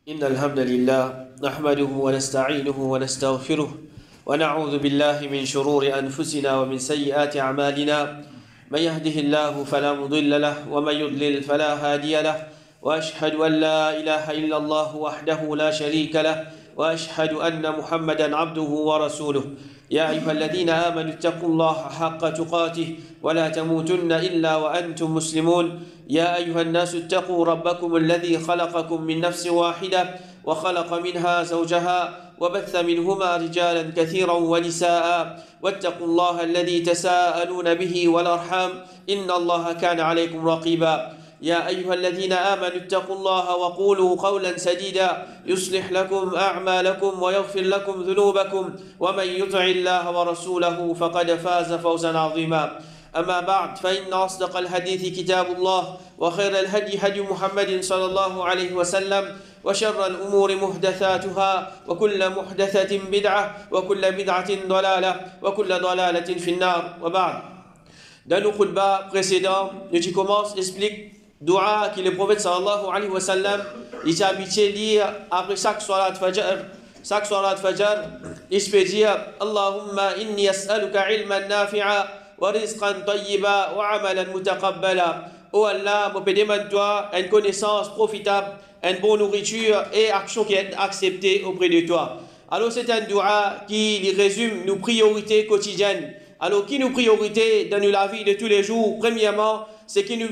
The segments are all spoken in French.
إن الحمد لله نحمده ونستعينه ونستغفره ونعوذ بالله من شرور أنفسنا ومن سيئات أعمالنا. من يهده الله فلا مضل له ومن يضلل فلا هادي له، وأشهد أن لا إله إلا الله وحده لا شريك له، وأشهد أن محمدا عبده ورسوله. يا أيها الذين آمنوا اتقوا الله حق تقاته ولا تموتن إلا وأنتم مسلمون. يا أيها الناس اتقوا ربكم الذي خلقكم من نفس واحدة وخلق منها زوجها وبث منهما رجالا كثيرا ونساء، واتقوا الله الذي تساءلون به والأرحام إن الله كان عليكم رقيبا. يا أيها الذين آمنوا اتقوا الله وقولوا قولا سديدا يصلح لكم أعمالكم ويغفر لكم ذنوبكم، ومن يطع الله ورسوله فقد فاز فوزا عظيما. أما بعد، فإن أصدق الحديث كتاب الله، وخير الهدي هدي محمد صلى الله عليه وسلم، وشر الأمور محدثاتها، وكل محدثة بدعة، وكل بدعة ضلالة، وكل ضلالة في النار. وبعد. Dans nos khutbas précédents, nous commençons explique dua que le prophète sallallahu alayhi wa sallam il s'est habitué à lire après chaque salat fajr. Chaque salat fajr, il se peut dire Allahumma inni as'aluka ilman nafi'a wa rizqan tayyiba wa amalan mutaqabbala. Oh Allah, je demande toi une connaissance profitable, une bonne nourriture et action qui est acceptée auprès de toi. Alors c'est un dua qui résume nos priorités quotidiennes. Alors, qui nous priorité dans la vie de tous les jours? Premièrement, c'est qui nous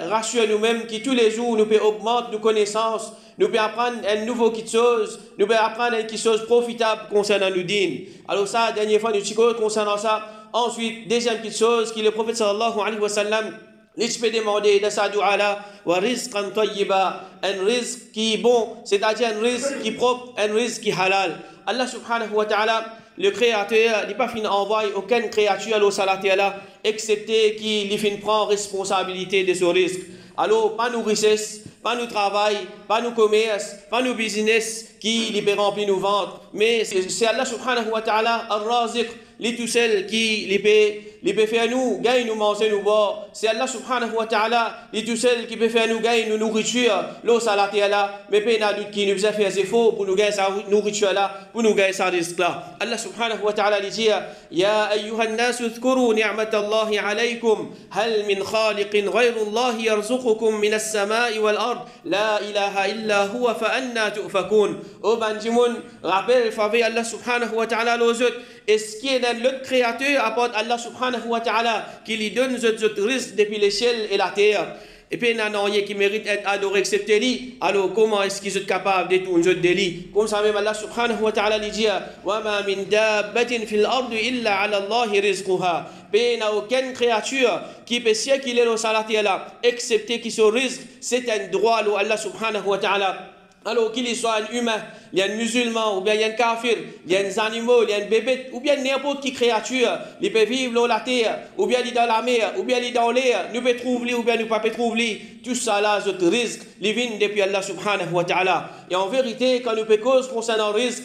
rassure nous-mêmes, qui tous les jours nous peut augmenter nos connaissances, nous peut apprendre une nouvelle chose, nous peut apprendre quelque chose profitable concernant nous dînes. Alors ça, dernière fois, nous disons concernant ça. Ensuite, deuxième petite chose, que le prophète sallallahu alayhi wa sallam, il peut demander dans sa dua là, wa rizqan tayyiba, un rizq qui est bon, c'est-à-dire un rizq qui est propre, un rizq qui est halal. Allah subhanahu wa ta'ala, le créateur, il n'a pas fini envoyer aucune créature au salatela, excepté qu'il fin prend responsabilité de ce risque. Alors, pas nos richesses, pas nos travail, pas nos commerces, pas nos business qui lui remplit nos ventres, mais c'est Allah subhanahu wa ta'ala, al-raziq, les tout seul qui les peut faire nous gagner nous manger nous boire. C'est Allah subhanahu wa ta'ala les tout seul qui peut faire nous gagner nous nourriture l'eau salate là, mais pas n'a doute qui nous a fait effort pour nous gagner sa nourriture là, pour nous gagner sa risque là. Allah subhanahu wa ta'ala dit ya ayyuhan nas udhkuru ni'matallahi alaykum hal min khaliqin ghayru Allah yarzuqukum min as-sama'i wal ard la ilaha illa huwa fa anna tu'fakun. Au banjimoun rappelle faveur Allah subhanahu wa ta'ala aux autres. Est-ce qu'il y a l'autre créateur à part Allah subhanahu wa ta'ala qui lui donne ce risque depuis les ciels et la terre? Et puis il y a un rien qui mérite d'être adoré excepté lui. Alors comment est-ce qu'ils sont capables de tout un délit? Comme ça même Allah subhanahu wa ta'ala lui dit wa ma min dabbatin fil ardi illa ala Allah rizquha. Il n'y a aucune créature qui peut circuler dans la terre là, excepté qui se risque. C'est un droit à Allah subhanahu wa ta'ala. Alors qu'il soit un humain, il y a un musulman, ou bien il y a un kafir, il y a des animaux, il y a un bébé, ou bien n'importe qui créature, il peut vivre dans la terre, ou bien il est dans la mer, ou bien il est dans l'air, nous peut trouver, ou bien nous ne peut pas trouver. Tout ça là, ce risque, il vient depuis Allah subhanahu wa ta'ala. Et en vérité, quand nous peut cause concernant le risque,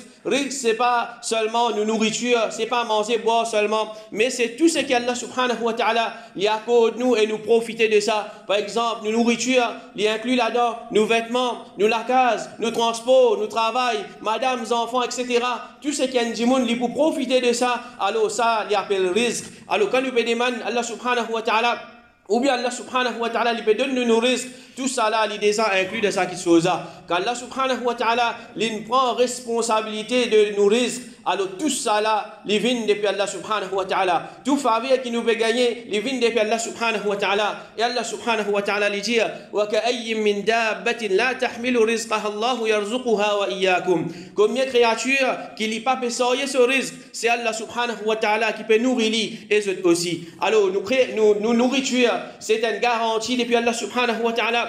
c'est pas seulement nos nourritures, c'est pas manger, boire seulement, mais c'est tout ce qu'Allah subhanahu wa ta'ala il accorde nous et nous profiter de ça. Par exemple, nos nourritures, il inclut là-dedans nos vêtements, nos la case, nos transports, nos travail, madame, enfants, etc. Tout ce qu'il y a du monde, pour profiter de ça, alors ça, il appelle risque. Alors quand nous demandons Allah subhanahu wa ta'ala, ou bien Allah subhanahu wa ta'ala lui donne nos risques, tout ça là, il déjà inclus de ça qui se fait. Quand Allah subhanahu wa ta'ala il prend responsabilité de nos risques, alors tout ça là, il vient depuis Allah subhanahu wa ta'ala. Tout faveur qui nous peut gagner, il vient depuis Allah subhanahu wa ta'ala. Et Allah subhanahu wa ta'ala lui dit wa ka'ayyin min dabbatin la tahmilu rizqaha Allahu yarzuquha wa iyyakum. Combien de créatures qui n'y pas payer ce risque, c'est Allah subhanahu wa ta'ala qui peut nourrir et eux aussi. Alors nous nourriture, c'est une garantie depuis Allah subhanahu wa ta'ala.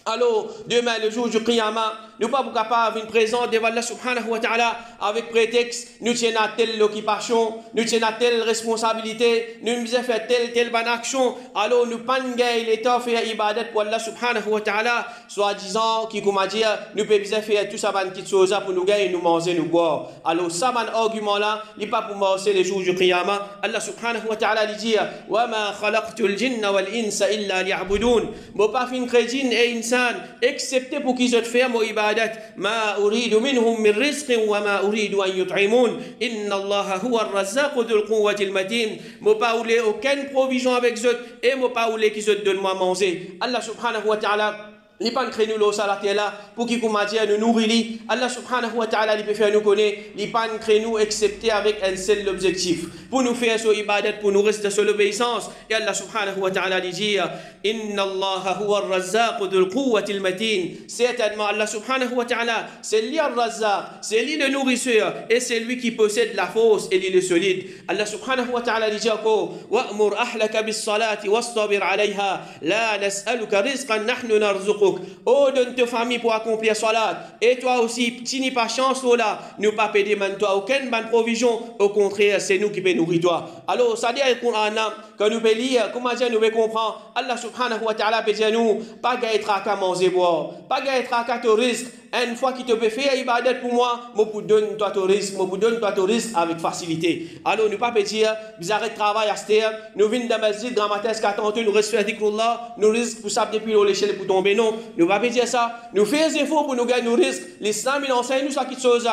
Alors, demain, le jour du Qiyamah, nous ne sommes pas capables d'une présence devant Allah subhanahu wa ta'ala avec prétexte, nous tenons à telle occupation, nous tenons à telle responsabilité, nous nous fait telle bonne action. Alors, nous ne pouvons pas l'état faire ibadat pour Allah subhanahu wa ta'ala, soit disant, qui, comment dire, nous pouvons faire tout ça, bonne petite chose pour nous gagner, nous manger, nous boire. Alors, ça, bon argument là, il n'est pas pour manger les jours du Qiyamah. Allah subhanahu wa ta'ala dit, wa ma khalaqtul jinna wal insa illa liya'budun. Bon, pas fin crédit et insa insan excepté pour qu'ils fassent mon ibadat ma uridu minhum min rizqin wa ma uridu an yut'imun inna Allah huwa ar-razzaqu dhul quwwati al-matin mo pas oulé aucune provision avec eux et mo pas oulé qu'ils donne moi manger Allah subhanahu wa ta'ala li pan crée nous là pour qui comment dire nous nourrir Allah subhanahu wa ta'ala li peut faire nous connaître li pan crée nous excepté avec un seul objectif pour nous faire sur ibadat pour nous rester sur l'obéissance et Allah subhanahu wa ta'ala li dit inna Allah huwa ar-razzaq dhul quwwati al-matin certainement Allah subhanahu wa ta'ala c'est lui ar-razzaq c'est lui le nourrisseur et c'est lui qui possède la force et lui le solide Allah subhanahu wa ta'ala li dit encore wa'mur ahlaka bis-salati wastabir 'alayha la nas'aluka rizqan nahnu narzuquka oh donne ta famille pour accomplir salat et toi aussi si n'y pas chance là nous pas payer toi aucune bonne provision au contraire c'est nous qui peut nourrir toi alors ça dit le Coran que nous peut lire comment dire nous peut comprendre Allah subhanahu wa ta'ala peut dire nous pas être à manger boire pas être à te risque une fois qu'il te peut faire ibadat pour moi pour donne toi ton risque pour donne toi ton risque avec facilité alors nous pas peut dire vous arrêtez de travail à cette heure nous venons de masjid grand matin jusqu'à tantôt nous restons faire dhikrullah nous risque pour ça depuis l'échelle pour tomber non nous pas dire ça nous faisons des efforts pour nous gagner nos risques l'islam il enseigne nous ça qui chose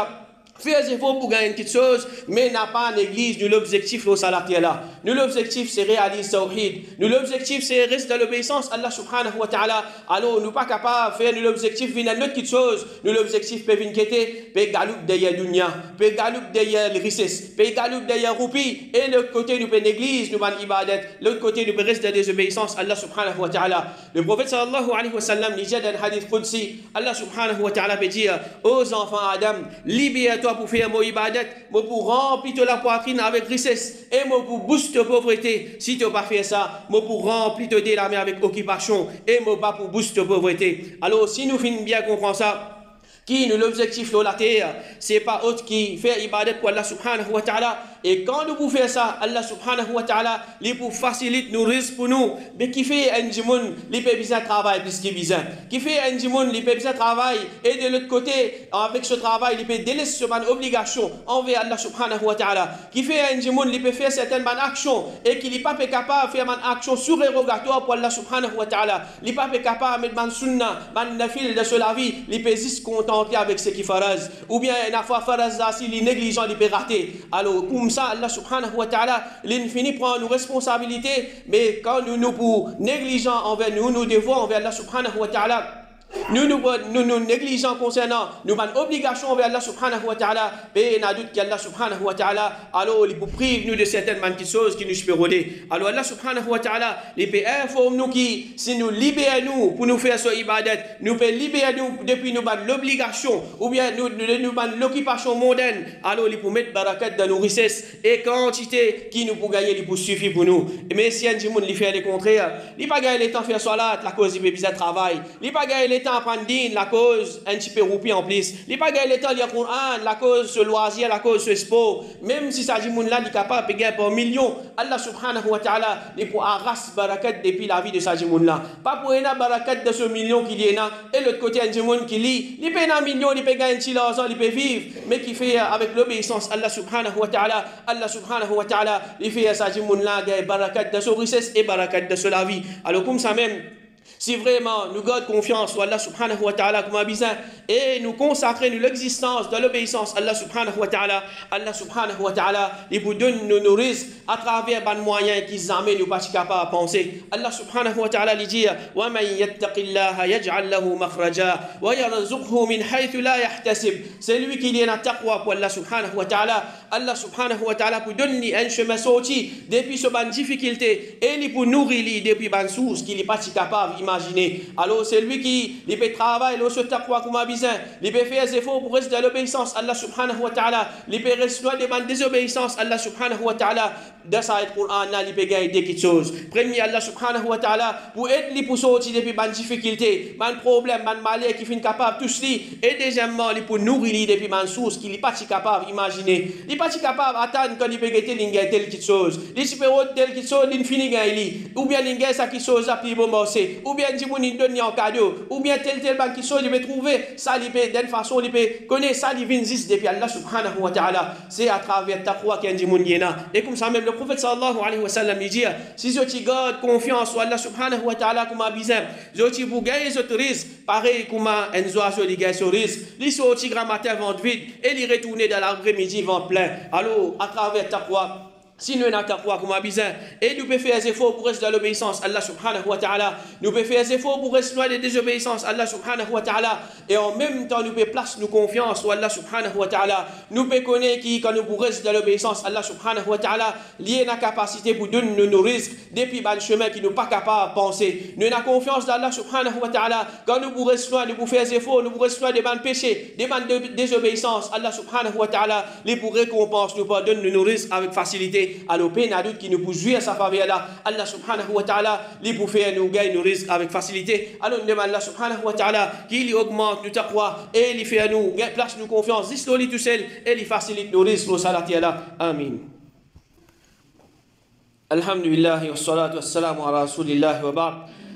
faire des efforts pour gagner quelque chose, mais n'a pas l'église, nous l'objectif là. Nous l'objectif c'est réaliser tawhid. Nous l'objectif c'est rester dans l'obéissance à Allah subhanahu wa ta'ala. Alors nous pas capable de faire nous l'objectif venir notre quelque chose. Nous l'objectif peut venir quitter, peut galoup derrière dunya, peut galoup derrière les richesses, peut galoup derrière roupi. Et l'autre côté nous peut l'église, nous pas ibadat. L'autre côté nous peut rester dans désobéissance à Allah subhanahu wa ta'ala. Le prophète sallallahu alayhi wa sallam dit dans un hadith qudsi, Allah subhanahu wa ta'ala peut dire aux enfants Adam, libère-toi pour faire mon ibadat, pour remplir la poitrine avec richesse et pour booster la pauvreté. Si tu n'as pas fait ça, pour remplir la mer avec occupation et pas pour booster la pauvreté. Alors si nous finissons bien comprendre ça, qui nous l'objectif de la terre, c'est pas autre qui fait ibadat pour Allah subhanahu wa ta'ala. Et quand nous pouvons faire ça, Allah subhanahu wa ta'ala, il peut faciliter nos risques pour nous. Mais qui fait un djimoun, il peut bien travailler plus qu'il besoin. Qui fait un djimoun, il peut bien travailler. Et de l'autre côté, avec ce travail, il peut délaisser son obligation envers Allah subhanahu wa ta'ala. Qui fait un djimoun, il peut faire certaines bonnes actions. Et qu'il n'est pas capable de faire une action surérogatoire pour Allah subhanahu wa ta'ala. Il n'est pas capable de mettre une sunna, une nafil de la vie. Il peut juste contenter avec ce qu'il faraz. Ou bien, une fois faraz, s'il est négligent, il peut rater. Alors, comme ça, Allah subhanahu wa ta'ala, l'infini prend nos responsabilités, mais quand nous pour négligents envers nous, nous devons envers Allah subhanahu wa ta'ala. Nous négligents concernant nous avons obligation envers Allah subhanahu wa ta'ala et n'a doute qu'Allah subhanahu wa ta'ala alors il peut priver nous de certaines petites choses qui nous peut rouler alors Allah subhanahu wa ta'ala il peut informer nous qui si nous libérons nous pour nous faire ce ibadat nous peut libérer nous depuis nous l'obligation ou bien nous l'occupation mondaine alors il peut mettre barakat dans nos richesses et quantité qui nous pour gagner il peut suffire pour nous mais si un monde il fait le contraire il pas gagner le temps faire salat la cause il peut bien travail il pas gagner temps prendre din la cause un petit peu roupi en plus il pas gagner le temps lire Coran la cause ce loisir la cause ce sport même si ça dit moun là il capable de gagner par millions Allah subhanahu wa ta'ala il pour arracher barakat depuis la vie de ça dit moun là pas pour une barakat de ce million qu'il y a et l'autre côté un dit moun qui lit il paye un million il peut gagner un petit l'argent il peut vivre mais qui fait avec l'obéissance Allah subhanahu wa ta'ala il fait ça dit moun là gagner barakat de ce richesse et barakat de ce la vie alors comme ça même si vraiment nous gardons confiance en Allah subhanahu wa ta'ala comme besoin et nous consacrer nous l'existence de l'obéissance à Allah subhanahu wa ta'ala il vous donne nos risques à travers des moyens qui jamais nous pas capables de penser Allah subhanahu wa ta'ala lui dit wa man yattaqillaha yaj'al lahu makhraja wa yarzuqhu min haythu la yahtasib c'est lui qui est dans taqwa pour Allah subhanahu wa ta'ala Allah subhanahu wa ta'ala pour donner un chemin sorti depuis ce ban difficulté et il pour nourrir depuis ban source qu'il n'est pas capable imaginer alors c'est lui qui il peut travailler le ce taqwa comme besoin il peut faire des efforts pour rester dans l'obéissance à Allah subhanahu wa ta'ala il peut rester dans la désobéissance à Allah subhanahu wa ta'ala dans sa Coran il peut gagner des choses premier Allah subhanahu wa ta'ala pour être lui pour sortir depuis ban difficulté ban problème ban malheur qui fin capable tout cela et deuxièmement il pour nourrir depuis ban source qu'il n'est pas capable imaginer il n'est pas capable attendre quand il peut gagner telle petite chose il peut telle petite chose il finit gagner ou bien il ça qui chose à plus bon ou bien il donne en cadeau ou bien telle banque qui chose il peut trouver ça il peut d'une façon il peut connaître ça il vient juste depuis Allah subhanahu wa ta'ala c'est à travers taqwa qu'il dit moun gena et comme ça même le prophète sallallahu alayhi wa sallam il dit si je tu gardes confiance en Allah subhanahu wa ta'ala comme bizarre je tu vous gagne ce risque pareil comme un oiseau il gagne ce risque il sorti grand matin ventre vide et il retourner dans l'après-midi ventre plein alors à travers taqwa si nous n'avons pas comme bizarre et nous pouvons faire des efforts pour rester dans l'obéissance à Allah subhanahu wa ta'ala nous pouvons faire des efforts pour rester dans la désobéissance à Allah subhanahu wa ta'ala et en même temps nous pouvons placer nos confiance à Allah subhanahu wa ta'ala nous pouvons connaître qui quand nous pouvons rester dans l'obéissance à Allah subhanahu wa ta'ala lié la capacité pour donner nos risques depuis le chemin qui nous pas capable de penser nous avons confiance dans Allah subhanahu wa ta'ala quand nous pouvons rester nous pouvons faire des efforts nous pouvons rester des bandes péchés des bandes de désobéissance Allah subhanahu wa ta'ala les pour récompense nous pardonne nos risques avec facilité alors peine à doute qui nous pousse jouer à sa faveur là Allah subhanahu wa ta'ala lui pour faire nous gagner nos risques avec facilité alors nous demandons Allah subhanahu wa ta'ala qu'il lui augmente nous taqwa et il fait nous place nous confiance juste lui tout seul et il facilite nos risques au salati là amin alhamdulillah wa salatu wa salam ala rasulillah wa ba'd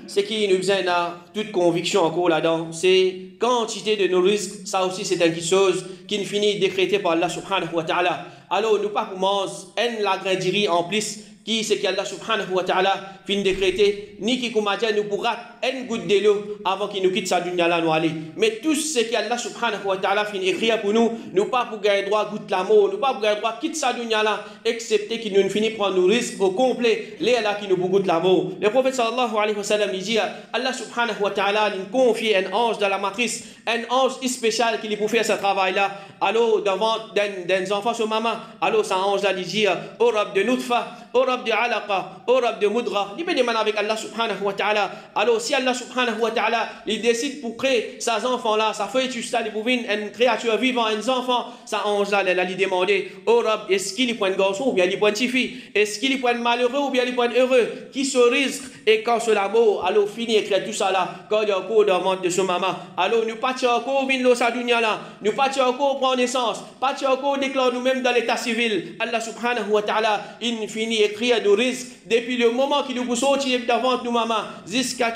ce qui nous besoin à toute conviction encore là-dedans c'est quantité de nos risques ça aussi c'est quelque chose qui finit décrété par Allah subhanahu wa ta'ala alors nous pas commence en la grandirie en plus qui c'est qu'Allah subhanahu wa ta'ala fin décréter ni qui comme nous pourra une goutte de l'eau avant qu'il nous quitte sa dunya là nous aller mais tout ce qu'Allah subhanahu wa ta'ala fin écrire pour nous pas pour gagner droit goûte l'amour nous pas pour gagner droit quitte sa dunya là excepté qu'il nous finit prendre nos risques au complet les là qui nous goûte l'amour le prophète sallallahu alayhi wa sallam il dit Allah subhanahu wa ta'ala il confie un ange dans la matrice un ange spécial qui lui pour faire ce travail là alors devant des enfants sur maman alors ça ange là il dit au rab de nutfa au rab de alaqa au rab de mudra il peut demander avec Allah subhanahu wa ta'ala alors si Allah subhanahu wa ta'ala il décide pour créer ces enfants là ça fait juste ça il pour une créature vivante un enfant ça ange là il a lui demander au rab est-ce qu'il est point garçon ou bien il point fille est-ce qu'il est point malheureux ou bien il point heureux qui se risque et quand ce l'amour alors fini écrire tout ça là quand il y a encore dans le monde de son maman alors nous pas encore vin sa dunya là nous pas encore prendre naissance pas encore déclare nous-mêmes dans l'état civil Allah subhanahu wa ta'ala il finit écrire nos risques depuis le moment qui nous sortir devant nous maman jusqu'à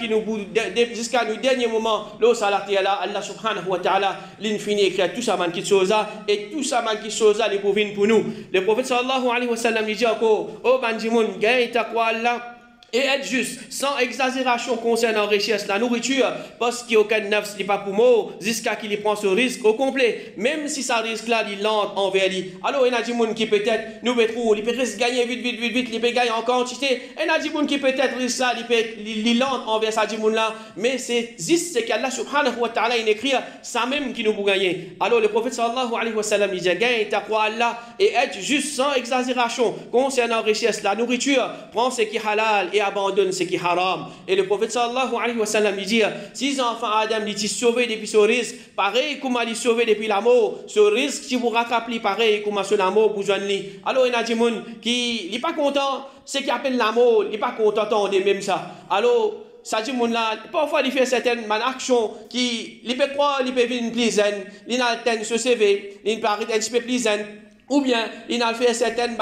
nous dernier moment là Allah subhanahu wa ta'ala il finit écrire tout ça man qui chose et tout ça man qui chose les pour venir pour nous le prophète sallallahu alayhi wa sallam il dit encore oh bandimoun gagne taqwa Allah et être juste, sans exagération concernant la richesse, la nourriture, parce qu'il n'y a aucun nafs, il n'est pas pour mot, jusqu'à qu'il prend ce risque au complet, même si ça risque-là, il lente envers lui. Alors, il y a des gens qui peut-être nous mettront, il peut gagner vite, il peut gagner en quantité, et il y a des gens qui peut-être risque ça, il lente envers ça, là, mais c'est juste ce qu'Allah subhanahu wa ta'ala, il écrit, ça même qui nous peut gagner. Alors, le prophète sallallahu alayhi wa sallam, il dit, gagne taqwa Allah, et être juste sans exagération concernant la richesse, la nourriture, prends ce qui est halal, et abandonne ce qui est haram. Et le prophète sallallahu alayhi wa sallam il dit si les enfants Adam ils sont sauvés depuis ce risque, pareil comme ils sont sauvés depuis la mort, ce risque si vous rattrapez pareil comme ce la mort vous joignez. Alors il y a des gens qui n'est pas content, ce qui appelle la mort, il n'est pas content de même ça. Alors ça dit mon là parfois il fait certaines actions qui il peut croire il peut venir plaisant, il a atteint ce CV, il peut arrêter un petit peu plaisant. Ou bien, il a fait certaines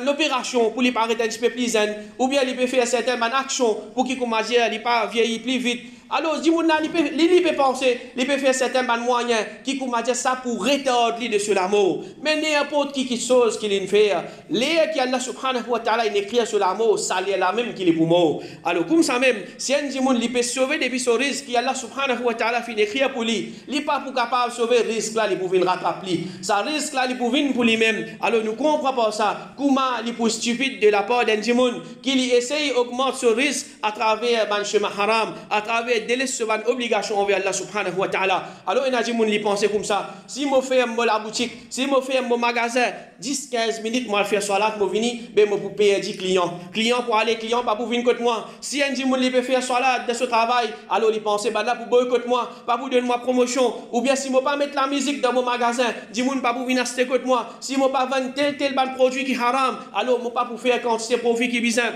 l'opération pour lui paraître un petit peu plus zen. Ou bien, il peut faire certaines actions pour qu'il commence à vieillir plus vite. Alors, il peut penser, il peut faire certains moyens qui commencent ça pour retarder de sur l'amour. Mais n'importe qui chose qu'il fait, les qui Allah subhanahu wa ta'ala il écrit sur l'amour, ça est la même qu'il est pour mort. Alors, comme ça même, si un monde il peut sauver depuis ce risque, Allah subhanahu wa ta'ala fait écrire pour lui, il n'est pas pour capable de sauver le risque là, il peut rattraper. Ça risque là, il peut venir pour lui-même. Alors, nous ne comprenons pas ça. Comment il est stupide de la part d'un monde qui essaye d'augmenter ce risque à travers un chemin haram, à travers délaisse une obligation envers Allah subhanahu wa ta'ala. Alors, il y a des gens qui pensent comme ça. Si je fais la boutique, si je fais mon magasin, 10-15 minutes, je fais salat, je viens, je peux payer 10 clients. Clients pour aller, clients pas pour venir contre moi. Si un gens qui peut faire salat de ce travail, alors ils pensent, là pour boycotter moi, pas pour donner moi promotion. Ou bien si je ne pas mettre la musique dans mon magasin, dis moi pas pour venir acheter contre moi. Si je ne pas vendre tel produit qui est haram, alors je ne pas pour faire quantité de profit qui est bizarre.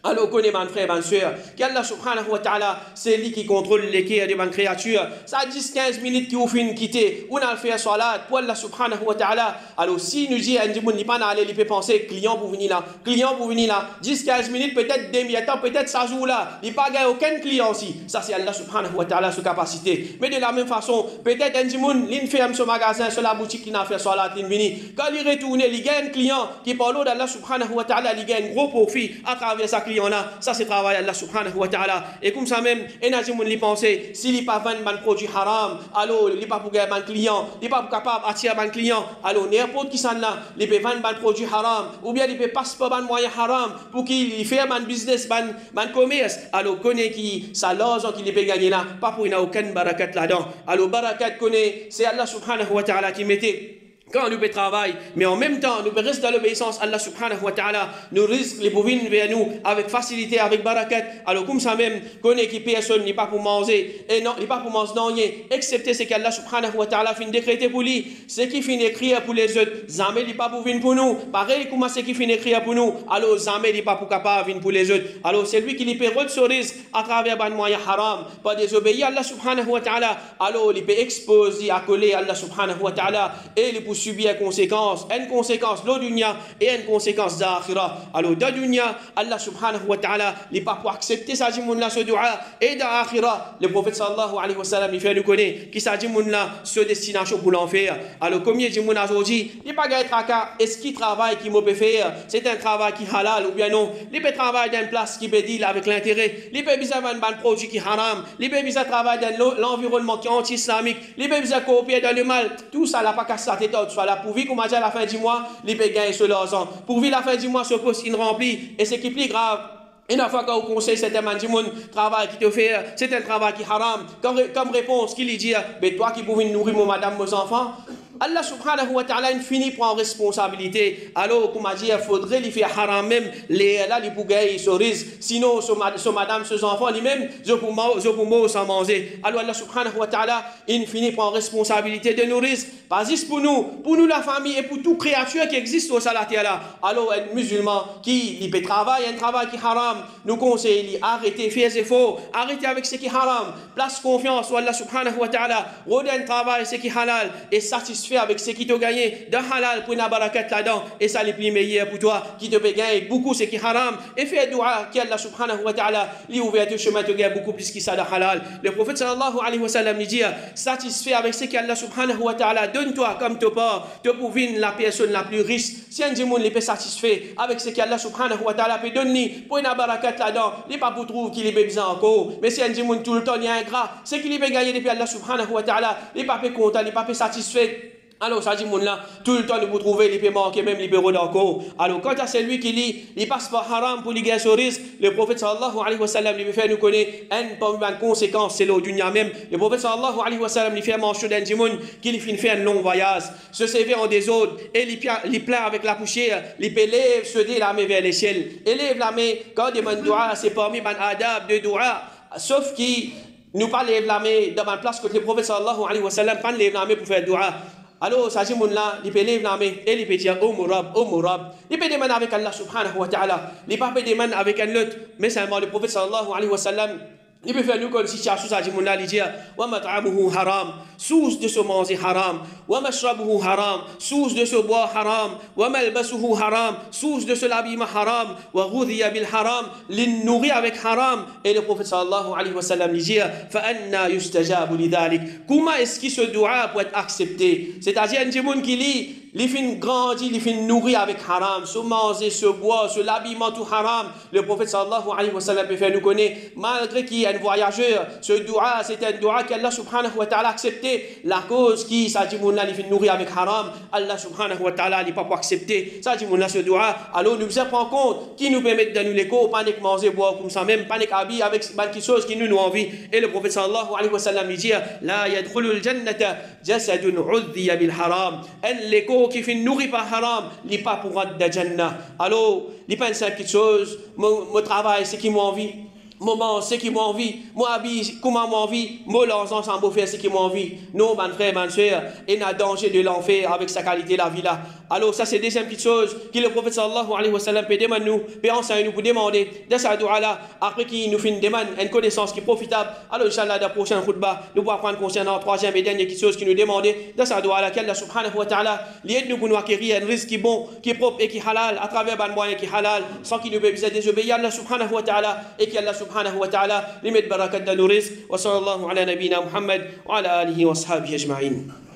Alors, connaît mon frère, ma soeur, qu'Allah subhanahu wa ta'ala, c'est lui qui contrôle les cœurs de ma créature. Ça a 10-15 minutes qui vous finissent quitter. On a fait salat pour Allah subhanahu wa ta'ala. Alors, si nous disons, on ne peut pas aller, il peut penser, client pour venir là, client pour venir là. 10-15 minutes, peut-être demi-temps, peut-être ça joue là. Il n'y a pas aucun client aussi. Ça, c'est Allah subhanahu wa ta'ala, sa capacité. Mais de la même façon, peut-être un monde, il ferme ce magasin, sur la boutique, il a fait salat, il vient. Quand il retourne, il gagne un client qui parle d'Allah subhanahu wa ta'ala, il gagne un gros profit à travers sa client là. Ça, c'est travail Allah subhanahu wa ta'ala. Et comme ça même, il y a des gens qui pensent, s'il n'est pas vendre un produit haram, alors il n'est pas pour gagner un client, il n'est pas capable d'attirer un client, alors n'importe qui s'en là, il peut vendre un produit haram, ou bien il peut passer par un moyen haram pour qu'il fasse un business, un commerce, alors connaît qui, ça l'argent qu'il peut gagner là, pas pour il n'y a aucun barakat là-dedans. Alors barakat connaît, c'est Allah subhanahu wa ta'ala qui mettait. Quand nous travaillons, mais en même temps, nous restons dans l'obéissance à Allah subhanahu wa ta'ala, nous risquons les bovines vers nous avec facilité, avec barakat. Alors, comme ça même, connaît qui personne n'est pas pour manger, et non, il n'est pas pour manger, non, excepté ce qu'Allah subhanahu wa ta'ala finit décréter pour lui, ce qui finit écrire pour les autres, jamais n'est pas pour venir pour nous. Pareil, comment ce qui finit écrire pour nous, alors jamais n'est pas pour capable venir pour les autres. Alors, c'est lui qui lui peut retirer ce risque à travers un moyen haram, pas désobéir à Allah subhanahu wa ta'ala, alors il peut exposer, accoler à Allah subhanahu wa ta'ala, et il peut subir une conséquence de dunya et une conséquence d'akhira. Alors, de dunya, Allah subhanahu wa ta'ala n'est pas pour accepter sa jimoun-là, ce dua, et d'akhira, le prophète sallallahu alayhi wa sallam, il fait nous connaître qui sa jimoun-là, ce destination pour l'enfer. Alors, combien de jimoun aujourd'hui, il n'y a pas de tracas, est-ce qu'il travaille qui peut faire, c'est un travail qui halal ou bien non, il peut travailler dans une place qui peut deal avec l'intérêt, il peut besoin d'un produit qui haram, il peut besoin travailler dans l'environnement qui est anti-islamique, il peut besoin copier dans le mal, tout ça n'a pas qu'à sa tête, soit là pour vivre comme à la fin du mois, il peut gagner sur l'argent. Pour vivre la fin du mois, ce poste il remplit, et ce qui est plus grave, une fois qu'on conseille certains travail qui te fait, c'est un travail qui haram, comme réponse qu'il dit, mais toi qui pouvez nourrir mon madame, mes enfants, Allah subhanahu wa ta'ala finit prend responsabilité. Alors, comme a dit, il faudrait lui faire haram même, là, les bougailles se risent. Sinon, ce madame, ce enfant, lui-même, je pour moi, sans manger. Alors, Allah subhanahu wa ta'ala, il finit prend responsabilité de nourrir. Pas juste pour nous, la famille, et pour toute créature qui existe au salatier là. Alors, un musulman qui peut travailler, un travail qui haram, nous conseille, arrêtez, faites efforts, arrêtez avec ce qui haram, place confiance au Allah subhanahu wa ta'ala, redonne travail, ce qui halal, et satisfait avec ce qui t'a gagné de halal pour une barakat là-dedans et ça les plus meilleur pour toi qui te peut gagner beaucoup ce qui haram et fais dua qu'Allah subhanahu wa ta'ala lui ouvre le chemin te gagne beaucoup plus que ça de halal. Le prophète sallallahu alayhi wa sallam lui dit satisfait avec ce qu'Allah subhanahu wa ta'ala donne-toi comme te part te prouver la personne la plus riche si un monde les peut satisfait avec ce qu'Allah subhanahu wa ta'ala peut donner pour une barakat là-dedans il pas pour trouver qu'il est besoin encore mais si un monde tout le temps il y a un gras c'est qu'il peut gagner depuis Allah subhanahu wa ta'ala il pas content il pas satisfait. Alors, ça dit, là, tout le temps, nous vous trouvez les paiements qui même libéraux d'encore. Alors, quand à celui qui lit, il passe par haram pour lui gagner ce risque, le prophète sallallahu alayhi wa sallam lui fait nous connaître une conséquence, c'est le dunya même. Le prophète sallallahu alayhi wa sallam lui fait mention d'un djimoun qui lui fait un long voyage, se sévère en désordre, et il plein avec la poussière, il peut lève, se dit la main vers les ciels. Élève la main, quand il demande dua, c'est parmi les adab de dua, sauf qui nous pas lève la main dans une place que le prophète sallallahu alayhi wa sallam pas lève la main pour faire dua. Alors, ça dit, il peut lever la main et il peut dire, oh Mourab. Il peut demander avec Allah subhanahu wa ta'ala. Il peut pas demander avec un autre. Mais seulement le prophète sallallahu alayhi wa sallam, il peut faire nous comme si situation, ça dit, il dit, wa mat'amuhu haram, source de se manger haram, wa mashrabuhu haram, source de se boire haram, wa malbasuhu haram, source de se l'habillement haram, wa ghudhiya bil haram, nourrir avec haram. Et le prophète sallallahu alayhi wa sallam dit, fa anna yustajabu lidhalik. Comment est-ce que ce doua peut être accepté? C'est-à-dire, un djimoun qui lit, il finit grandir, il finit nourrir avec haram, se manger, se boire, se l'habillement tout haram. Le prophète sallallahu alayhi wa sallam peut faire nous connaître, malgré qu'il y a un voyageur, ce doua, c'est un doua qu'Allah subhanahu wa ta'ala a accepté. La cause qui, ça dit, il finit nourrir avec haram, Allah subhanahu wa ta'ala n'est pas pour accepter. Ça dit, ce doua, alors nous faisons prendre compte, qui nous permet de nous l'écho, pas de manger, boire comme ça, même pas de habiller avec quelque chose qui nous envie. Et le prophète sallallahu alayhi wa sallam dit, la yadkhulul jannata jasadun udhiya bil haram. L'écho qui fait nourrir par haram, il n'est pas pour rentrer dans la Jannah. Alors, il pense à quelque chose, mon travail, c'est qui m'a envie. Moment, c'est qui m'a envie. Moi, habille, comment m'a envie. Moi, l'ensemble, sans beau faire, c'est qui m'a envie. Non, mon frère, ma soeur, il y a danger de l'enfer avec sa qualité de la vie là. Alors ça c'est deuxième petite chose que le prophète sallallahu alayhi wa sallam peut demander nous, peut enseigner nous pour demander de sa dua là, après qu'il nous fait une demande, une connaissance qui est profitable. Alors Inch'Allah, dans la prochaine khutbah, nous pourrons prendre concernant la troisième et dernière chose qui nous demande de sa dua là, qu'Allah subhanahu wa ta'ala, l'aide nous pour nous acquérir un risque qui est bon, qui est propre et qui est halal, à travers un moyen qui est halal, sans qu'il nous puisse désobéir à Allah subhanahu wa ta'ala, et qu'Allah subhanahu wa ta'ala, lui mette barakat dans nos risques. Wa sallallahu ala nabina Muhammad wa ala alihi wa sahbihi ajma'in.